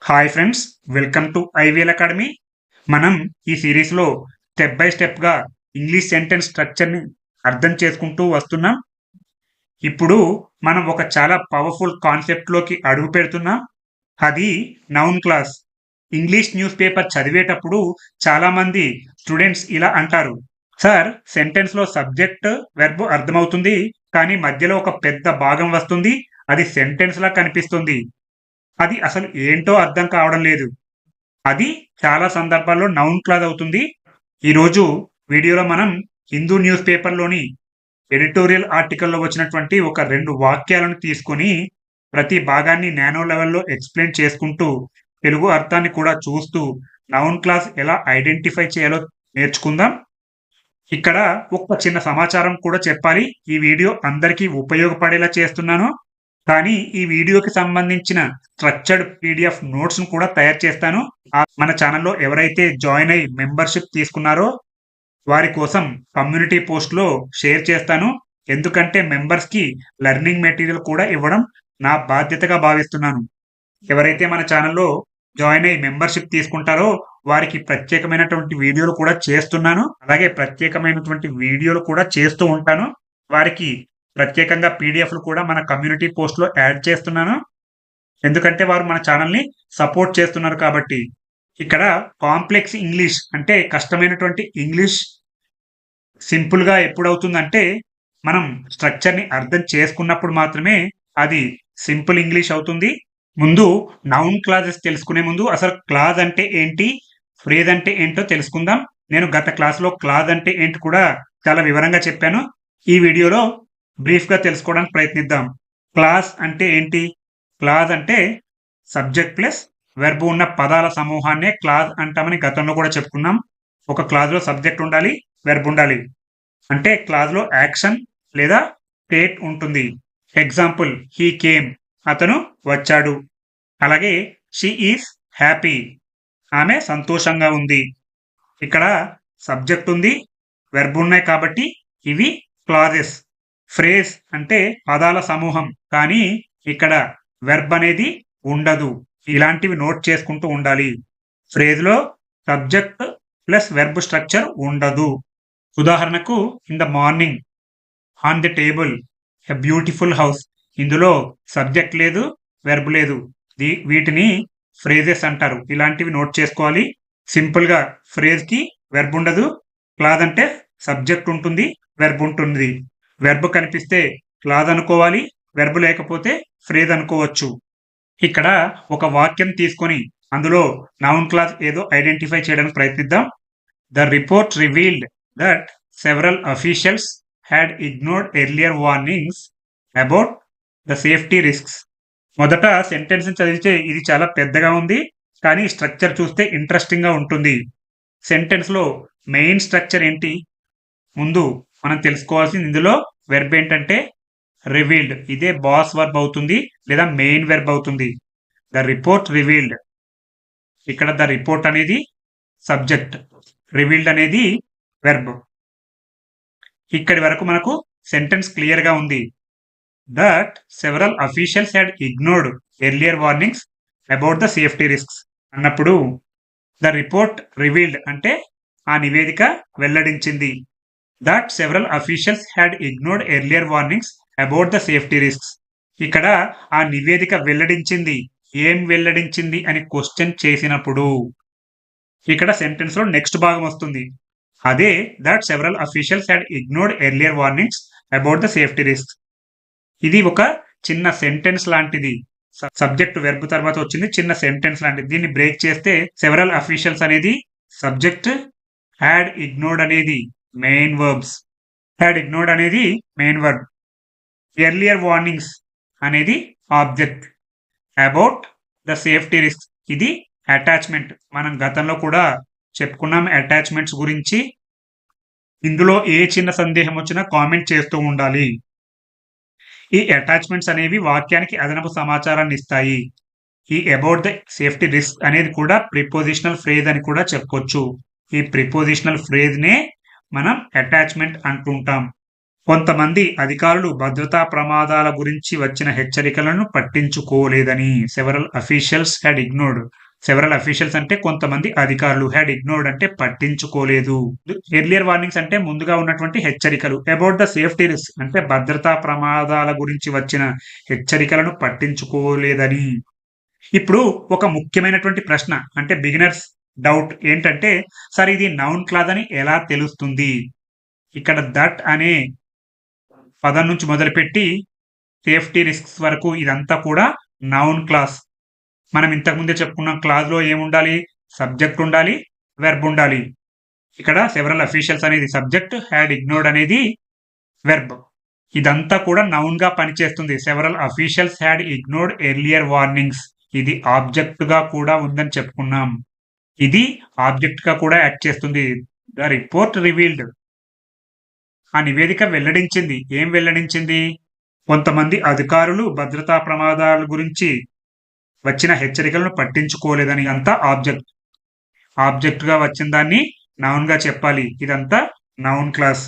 Hi friends, welcome to IVL academy. మనం ఈ సిరీస్లో స్టెప్ బై స్టెప్గా ఇంగ్లీష్ సెంటెన్స్ స్ట్రక్చర్ని అర్థం చేసుకుంటూ వస్తున్నాం. ఇప్పుడు మనం ఒక చాలా పవర్ఫుల్ కాన్సెప్ట్లోకి అడుగు పెడుతున్నాం. అది noun clause. English news paper చదివేటప్పుడు చాలామంది స్టూడెంట్స్ ఇలా అంటారు, సార్ సెంటెన్స్లో సబ్జెక్ట్ వెర్బ్ అర్థమవుతుంది, కానీ మధ్యలో ఒక పెద్ద భాగం వస్తుంది, అది సెంటెన్స్లా కనిపిస్తుంది, అది అసలు ఏంటో అర్థం కావడం లేదు. అది చాలా సందర్భాల్లో నౌన్ క్లాజ్ అవుతుంది. ఈరోజు వీడియోలో మనం హిందూ న్యూస్ పేపర్లోని ఎడిటోరియల్ ఆర్టికల్లో వచ్చినటువంటి ఒక 2 వాక్యాలను తీసుకొని ప్రతి భాగాన్ని నానో లెవెల్లో ఎక్స్ప్లెయిన్ చేసుకుంటూ తెలుగు అర్థాన్ని కూడా చూస్తూ నౌన్ క్లాజ్ ఎలా ఐడెంటిఫై చేయాలో నేర్చుకుందాం. ఇక్కడ ఒక చిన్న సమాచారం కూడా చెప్పాలి. ఈ వీడియో అందరికీ ఉపయోగపడేలా చేస్తున్నాను. కానీ ఈ వీడియోకి సంబంధించిన స్ట్రక్చర్డ్ పీడిఎఫ్ నోట్స్ను కూడా తయారు చేస్తాను. మన ఛానల్లో ఎవరైతే జాయిన్ అయ్యి మెంబర్షిప్ తీసుకున్నారో వారి కోసం కమ్యూనిటీ పోస్ట్లో షేర్ చేస్తాను. ఎందుకంటే మెంబర్స్కి లెర్నింగ్ మెటీరియల్ కూడా ఇవ్వడం నా బాధ్యతగా భావిస్తున్నాను. ఎవరైతే మన ఛానల్లో జాయిన్ అయ్యి మెంబర్షిప్ తీసుకుంటారో వారికి ప్రత్యేకమైనటువంటి వీడియోలు కూడా చేస్తున్నాను. అలాగే ప్రత్యేకమైనటువంటి వీడియోలు కూడా చేస్తూ ఉంటాను. వారికి ప్రత్యేకంగా పీడిఎఫ్లు కూడా మన కమ్యూనిటీ పోస్ట్లో యాడ్ చేస్తున్నాను. ఎందుకంటే వారు మన ఛానల్ని సపోర్ట్ చేస్తున్నారు కాబట్టి. ఇక్కడ కాంప్లెక్స్ ఇంగ్లీష్ అంటే కష్టమైనటువంటి ఇంగ్లీష్ సింపుల్గా ఎప్పుడవుతుందంటే మనం స్ట్రక్చర్ని అర్థం చేసుకున్నప్పుడు మాత్రమే అది సింపుల్ ఇంగ్లీష్ అవుతుంది. ముందు నౌన్ క్లాజెస్ తెలుసుకునే ముందు అసలు క్లాజ్ అంటే ఏంటి, ఫ్రేజ్ అంటే ఏంటో తెలుసుకుందాం. నేను గత క్లాస్లో క్లాజ్ అంటే ఏంటి కూడా చాలా వివరంగా చెప్పాను. ఈ వీడియోలో బ్రీఫ్గా తెలుసుకోవడానికి ప్రయత్నిద్దాం. క్లాజ్ అంటే ఏంటి? క్లాజ్ అంటే సబ్జెక్ట్ ప్లస్ వెర్బ్ ఉన్న పదాల సమూహాన్నే క్లాజ్ అంటామని గతంలో కూడా చెప్పుకున్నాం. ఒక క్లాజ్లో సబ్జెక్ట్ ఉండాలి, వెర్బ్ ఉండాలి. అంటే క్లాజ్లో యాక్షన్ లేదా స్టేట్ ఉంటుంది. ఎగ్జాంపుల్, హీ కేమ్, అతను వచ్చాడు. అలాగే షీ ఈజ్ హ్యాపీ, ఆమె సంతోషంగా ఉంది. ఇక్కడ సబ్జెక్ట్ ఉంది, వెర్బ్ ఉన్నాయి కాబట్టి ఇవి క్లాజెస్. ఫ్రేజ్ అంటే పదాల సమూహం, కానీ ఇక్కడ వెర్బ్ అనేది ఉండదు. ఇలాంటివి నోట్ చేసుకుంటూ ఉండాలి. ఫ్రేజ్లో సబ్జెక్ట్ ప్లస్ వెర్బ్ స్ట్రక్చర్ ఉండదు. ఉదాహరణకు, in the morning, on the table, a beautiful house. ఇందులో సబ్జెక్ట్ లేదు, వెర్బ్ లేదు. వీటిని ఫ్రేజెస్ అంటారు. ఇలాంటివి నోట్ చేసుకోవాలి. సింపుల్గా ఫ్రేజ్కి వెర్బ్ ఉండదు. క్లాజ్ అంటే సబ్జెక్ట్ ఉంటుంది, వెర్బ్ ఉంటుంది. వెర్బ్ కనిపిస్తే క్లాజ్ అనుకోవాలి, వెర్బ్ లేకపోతే ఫ్రేజ్ అనుకోవచ్చు. ఇక్కడ ఒక వాక్యం తీసుకొని అందులో నౌన్ క్లాజ్ ఏదో ఐడెంటిఫై చేయడానికి ప్రయత్నిద్దాం. The report revealed that several officials had ignored earlier warnings about the safety risks. మొదట సెంటెన్స్ చదివితే ఇది చాలా పెద్దగా ఉంది, కానీ స్ట్రక్చర్ చూస్తే ఇంట్రెస్టింగ్గా ఉంటుంది. సెంటెన్స్లో మెయిన్ స్ట్రక్చర్ ఏంటి? ముందు మనం తెలుసుకోవాల్సింది ఇందులో వెర్బ్ ఏంటంటే రివీల్డ్. ఇదే బాస్ వర్బ్ అవుతుంది లేదా మెయిన్ వెర్బ్ అవుతుంది. The report revealed. ఇక్కడ ద రిపోర్ట్ అనేది సబ్జెక్ట్, రివీల్డ్ అనేది వెర్బ్. ఇక్కడి వరకు మనకు సెంటెన్స్ క్లియర్గా ఉంది. That several officials had ignored earlier warnings about the safety risks అన్నప్పుడు ద రిపోర్ట్ రివీల్డ్ అంటే ఆ నివేదిక వెల్లడించింది. That several officials had ignored earlier warnings about the safety risks. ఇక్కడ ఆ నివేదిక వెల్లడించింది. ఏం వెల్లడించింది అని క్వశ్చన్ చేసినప్పుడు ఇక్కడ సెంటెన్స్ లో నెక్స్ట్ భాగం వస్తుంది. అదే that several officials had ignored earlier warnings about the safety risks. ఇది ఒక చిన్న సెంటెన్స్ లాంటిది. సబ్జెక్ట్ వెర్బ్ తర్వాత వచ్చింది చిన్న సెంటెన్స్ లాంటిది. దీన్ని బ్రేక్ చేస్తే సెవరల్ అఫీషియల్స్ అనేది సబ్జెక్ట్, హ్యాడ్ ఇగ్నోర్డ్ అనేది మెయిన్ వర్బ్స్. హ్యాడ్ ఇగ్నోర్డ్ అనేది మెయిన్ వర్బ్. ఎర్లియర్ వార్నింగ్స్ అనేది object. About the safety risk ఇది అటాచ్మెంట్. మనం గతంలో కూడా చెప్పుకున్నాం అటాచ్మెంట్స్ గురించి. ఇందులో ఏ చిన్న సందేహం వచ్చినా కామెంట్ చేస్తూ ఉండాలి. ఈ అటాచ్మెంట్స్ అనేవి వాక్యానికి అదనపు సమాచారాన్ని ఇస్తాయి. ఈ అబౌట్ ద సేఫ్టీ రిస్క్ అనేది కూడా ప్రిపోజిషనల్ ఫ్రేజ్ అని కూడా చెప్పొచ్చు. ఈ ప్రిపోజిషనల్ ఫ్రేజ్ నే మనం అటాచ్మెంట్ అంటుంటాం. కొంతమంది అధికారులు భద్రతా ప్రమాదాల గురించి వచ్చిన హెచ్చరికలను పట్టించుకోలేదని several officials had ignored. Several officials అంటే కొంతమంది అధికారులు, హ్యాడ్ ఇగ్నోర్డ్ అంటే పట్టించుకోలేదు. ఎర్లియర్ వార్నింగ్స్ అంటే ముందుగా ఉన్నటువంటి హెచ్చరికలు. అబౌట్ ద సేఫ్టీ రిస్క్ అంటే భద్రతా ప్రమాదాల గురించి వచ్చిన హెచ్చరికలను పట్టించుకోలేదని. ఇప్పుడు ఒక ముఖ్యమైనటువంటి ప్రశ్న, అంటే బిగినర్స్ డౌట్ ఏంటంటే, సార్ ఇది నౌన్ క్లాజ్ అని ఎలా తెలుస్తుంది? ఇక్కడ దట్ అనే పదం నుంచి మొదలుపెట్టి సేఫ్టీ రిస్క్స్ వరకు ఇదంతా కూడా నౌన్ క్లాస్. మనం ఇంతకుముందే చెప్పుకున్నాం, క్లాజ్ లో ఏముండాలి? సబ్జెక్ట్ ఉండాలి, వెర్బ్ ఉండాలి. ఇక్కడ సెవరల్ అఫీషియల్స్ అనేది సబ్జెక్ట్, హ్యాడ్ ఇగ్నోర్డ్ అనేది వెర్బ్. ఇదంతా కూడా నౌన్ గా పనిచేస్తుంది. Several officials had ignored earlier warnings. ఇది ఆబ్జెక్ట్ గా కూడా ఉందని చెప్పుకున్నాం. ఇది ఆబ్జెక్ట్ గా కూడా యాక్ట్ చేస్తుంది. The report revealed. ఆ నివేదిక వెల్లడించింది. ఏం వెల్లడించింది? కొంతమంది అధికారులు భద్రతా ప్రమాదాల గురించి వచ్చిన హెచ్చరికలను పట్టించుకోలేదని. అంతా ఆబ్జెక్ట్. ఆబ్జెక్ట్ గా వచ్చిన దాన్ని నౌన్ గా చెప్పాలి. ఇదంతా నౌన్ క్లాస్.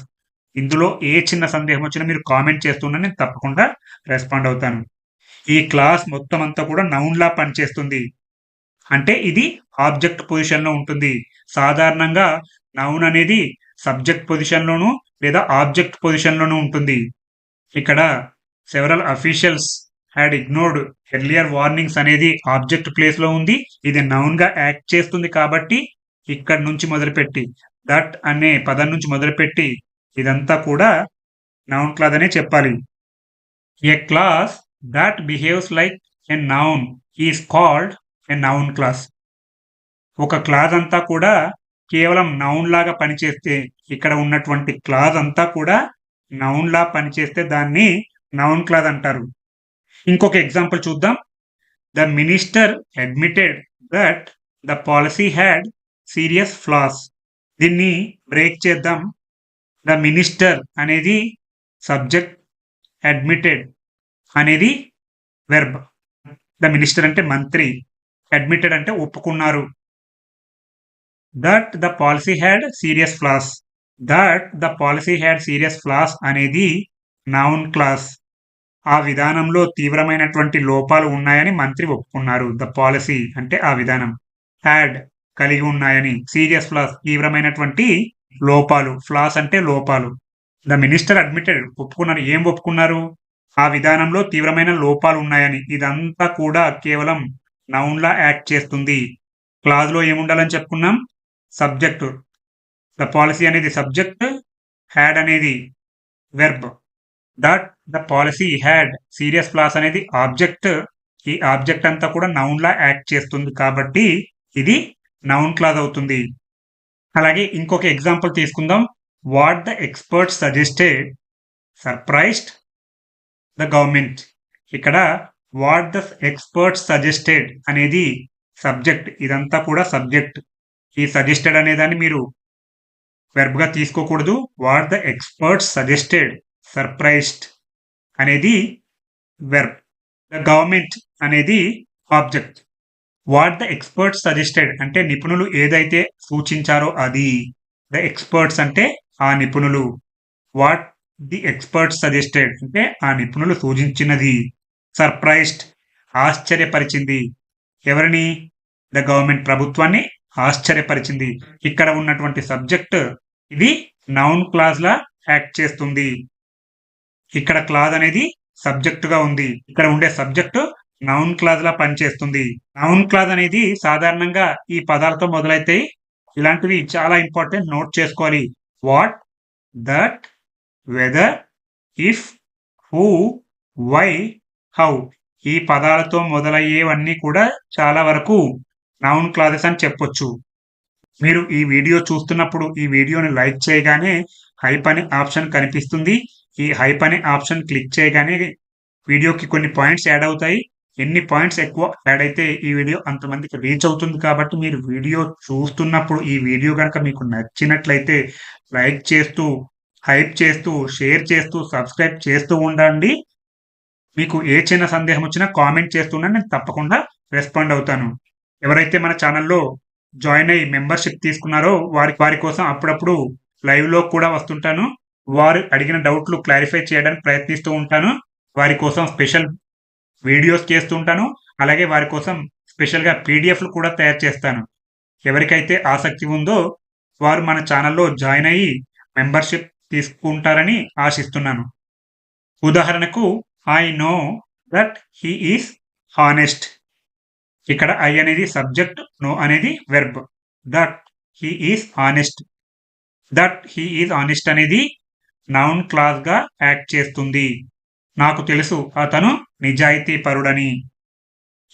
ఇందులో ఏ చిన్న సందేహం వచ్చినా మీరు కామెంట్ చేస్తున్నా నేను తప్పకుండా రెస్పాండ్ అవుతాను. ఈ క్లాస్ మొత్తం అంతా కూడా నౌన్ లా పనిచేస్తుంది. అంటే ఇది ఆబ్జెక్ట్ పొజిషన్ లో ఉంటుంది. సాధారణంగా నౌన్ అనేది సబ్జెక్ట్ పొజిషన్ లోను లేదా ఆబ్జెక్ట్ పొజిషన్ లోను ఉంటుంది. ఇక్కడ several officials had ignored earlier warnings అనేది ఆబ్జెక్ట్ ప్లేస్ లో ఉంది. ఇది నౌన్ గా యాక్ట్ చేస్తుంది కాబట్టి ఇక్కడ నుంచి మొదలుపెట్టి దట్ అనే పదం నుంచి మొదలుపెట్టి ఇదంతా కూడా నౌన్ క్లాజ్ అనే చెప్పాలి. A clause that behaves like a noun is called a noun clause. ఒక క్లాజ్ అంతా కూడా కేవలం నౌన్ లాగా పనిచేస్తే, ఇక్కడ ఉన్నటువంటి క్లాజ్ అంతా కూడా నౌన్ లా పనిచేస్తే దాన్ని నౌన్ క్లాజ్ అంటారు. ఇంకొక ఎగ్జాంపుల్ చూద్దాం. The minister admitted that the policy had serious floss. దీన్ని బ్రేక్ చేద్దాం. ద మినిస్టర్ అనేది సబ్జెక్ట్, అడ్మిటెడ్ అనేది వెర్బ్. ద మినిస్టర్ అంటే మంత్రి, అడ్మిటెడ్ అంటే ఒప్పుకున్నారు. That the policy had serious floss. That the policy had serious floss అనేది నౌన్ క్లాస్. ఆ విధానంలో తీవ్రమైనటువంటి లోపాలు ఉన్నాయని మంత్రి ఒప్పుకున్నారు. ద పాలసీ అంటే ఆ విధానం, హ్యాడ్ కలిగి ఉన్నాయని, సీరియస్ ఫ్లాస్ తీవ్రమైనటువంటి లోపాలు, ఫ్లాస్ అంటే లోపాలు. ద మినిస్టర్ అడ్మిటెడ్ ఒప్పుకున్నారు. ఏం ఒప్పుకున్నారు? ఆ విధానంలో తీవ్రమైన లోపాలు ఉన్నాయని. ఇదంతా కూడా కేవలం నౌన్ లా యాక్ట్ చేస్తుంది. క్లాజ్ లో ఏముండాలని చెప్పుకున్నాం? సబ్జెక్ట్. ద పాలసీ అనేది సబ్జెక్ట్, హ్యాడ్ అనేది verb. That the policy had serious floss అనేది ఆబ్జెక్ట్. ఈ ఆబ్జెక్ట్ అంతా కూడా నౌన్ లా యాక్ట్ చేస్తుంది కాబట్టి ఇది నౌన్ క్లాజ్ అవుతుంది. అలాగే ఇంకొక ఎగ్జాంపుల్ తీసుకుందాం. What the expert suggested surprised the government. ఇక్కడ వాట్ ద ఎక్స్పర్ట్ సజెస్టెడ్ అనేది సబ్జెక్ట్. ఇదంతా కూడా సబ్జెక్ట్. ఈ సజెస్టెడ్ అనే దాన్ని మీరు వెర్బ్ గా తీసుకోకూడదు. What the expert suggested surprised అనేది వెర్బ్. ద గవర్నమెంట్ అనేది object. What the experts suggested అంటే నిపుణులు ఏదైతే సూచించారో అది. ద ఎక్స్పర్ట్స్ అంటే ఆ నిపుణులు. వాట్ ది ఎక్స్పర్ట్స్ సజెస్టెడ్ అంటే ఆ నిపుణులు సూచించినది. సర్ప్రైజ్డ్ ఆశ్చర్యపరిచింది. ఎవరిని? ద గవర్నమెంట్ ప్రభుత్వాన్ని ఆశ్చర్యపరిచింది. ఇక్కడ ఉన్నటువంటి సబ్జెక్ట్ ఇది నౌన్ క్లాజ్ లా యాక్ట్ చేస్తుంది. ఇక్కడ క్లాజ్ అనేది సబ్జెక్ట్ గా ఉంది. ఇక్కడ ఉండే సబ్జెక్ట్ నౌన్ క్లాజ్ లా పనిచేస్తుంది. నౌన్ క్లాజ్ అనేది సాధారణంగా ఈ పదాలతో మొదలైతాయి. ఇలాంటివి చాలా ఇంపార్టెంట్, నోట్ చేసుకోవాలి. What, that, whether, if, who, why, how. ఈ పదాలతో మొదలయ్యేవన్నీ కూడా చాలా వరకు నౌన్ క్లాజెస్ అని చెప్పొచ్చు. మీరు ఈ వీడియో చూస్తున్నప్పుడు ఈ వీడియోని లైక్ చేయగానే హైప్ అనే ఆప్షన్ కనిపిస్తుంది. ఈ హైప్ అనే ఆప్షన్ క్లిక్ చేయగానే వీడియోకి కొన్ని పాయింట్స్ యాడ్ అవుతాయి. ఎన్ని పాయింట్స్ ఎక్కువ యాడ్ అయితే ఈ వీడియో అంతమందికి రీచ్ అవుతుంది. కాబట్టి మీరు వీడియో చూస్తున్నప్పుడు ఈ వీడియో కనుక మీకు నచ్చినట్లయితే లైక్ చేస్తూ, హైప్ చేస్తూ, షేర్ చేస్తూ, సబ్స్క్రైబ్ చేస్తూ ఉండండి. మీకు ఏ చిన్న సందేహం వచ్చినా కామెంట్ చేస్తున్నా నేను తప్పకుండా రెస్పాండ్ అవుతాను. ఎవరైతే మన ఛానల్లో జాయిన్ అయ్యి మెంబర్షిప్ తీసుకున్నారో వారి కోసం అప్పుడప్పుడు లైవ్ లో కూడా వస్తుంటాను. వారు అడిగిన డౌట్లు క్లారిఫై చేయడానికి ప్రయత్నిస్తూ ఉంటాను. వారి కోసం స్పెషల్ వీడియోస్ చేస్తూ ఉంటాను. అలాగే వారి కోసం స్పెషల్‌గా పీడీఎఫ్‌లు కూడా తయారు చేస్తాను. ఎవరికైతే ఆసక్తి ఉందో వారు మన ఛానెల్‌లో జాయిన్ అయ్యి మెంబర్‌షిప్ తీసుకుంటారని ఆశిస్తున్నాను. ఉదాహరణకు I know that he is honest. ఇక్కడ ఐ అనేది సబ్జెక్ట్, నో అనేది verb. That he is honest. That he is honest అనేది నౌన్ క్లాజ్‌గా యాక్ట్ చేస్తుంది. నాకు తెలుసు అతను నిజాయితీపరుడని.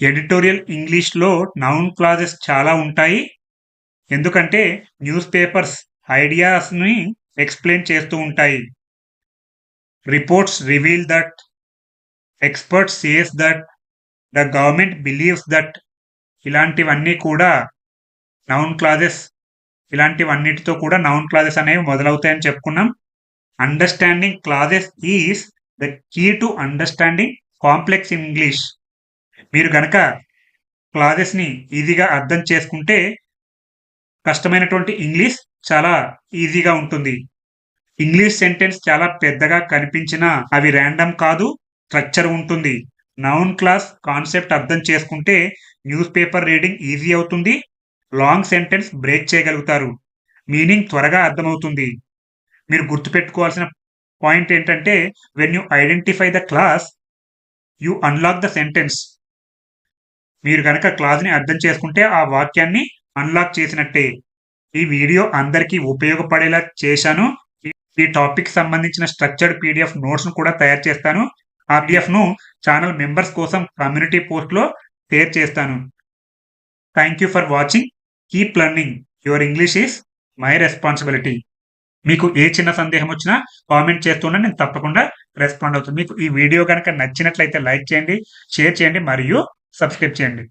ఎడిటోరియల్ ఇంగ్లీష్‌లో నౌన్ క్లాజెస్ చాలా ఉంటాయి. ఎందుకంటే న్యూస్ పేపర్స్ ఐడియాస్‌ని ఎక్స్‌ప్లెయిన్ చేస్తూ ఉంటాయి. Reports reveal that, experts says that, the government believes that ఇలాంటివన్నీ కూడా నౌన్ క్లాజెస్. ఇలాంటివన్నిటితో కూడా నౌన్ క్లాజెస్ అనేవి మొదలవుతాయని చెప్పుకున్నాం. Understanding clauses is the key to understanding complex English. మీరు గనక క్లాజెస్‌ని ఈజీగా అర్థం చేసుకుంటే కష్టమైనటువంటి ఇంగ్లీష్ చాలా ఈజీగా ఉంటుంది. ఇంగ్లీష్ సెంటెన్స్ చాలా పెద్దగా కనిపించినా అవి ర్యాండమ్ కాదు, స్ట్రక్చర్ ఉంటుంది. నౌన్ క్లాస్ కాన్సెప్ట్ అర్థం చేసుకుంటే న్యూస్ పేపర్ రీడింగ్ ఈజీ అవుతుంది. లాంగ్ సెంటెన్స్ బ్రేక్ చేయగలుగుతారు. మీనింగ్ త్వరగా అర్థమవుతుంది. మీరు గుర్తుపెట్టుకోవాల్సిన పాయింట్ ఏంటంటే when you identify the class you unlock the sentence. మీరు కనుక క్లాస్‌ని అర్థం చేసుకుంటే ఆ వాక్యాన్ని అన్లాక్ చేసినట్టే. ఈ వీడియో అందరికీ ఉపయోగపడేలా చేశాను. ఈ టాపిక్ సంబంధించిన స్ట్రక్చర్డ్ పీడీఎఫ్ నోట్స్‌ను కూడా తయారు చేస్తాను. ఆ పీడీఎఫ్‌ను ఛానల్ మెంబర్స్ కోసం కమ్యూనిటీ పోస్ట్‌లో షేర్ చేస్తాను. Thank you for watching. Keep learning. Your English is my responsibility. మీకు ఏ చిన్న సందేహం వచ్చినా కామెంట్ చేస్తూ ఉండండి. నేను తప్పకుండా రెస్పాండ్ అవుతాను. మీకు ఈ వీడియో గనక నచ్చినట్లయితే లైక్ చేయండి, షేర్ చేయండి మరియు సబ్స్క్రైబ్ చేయండి.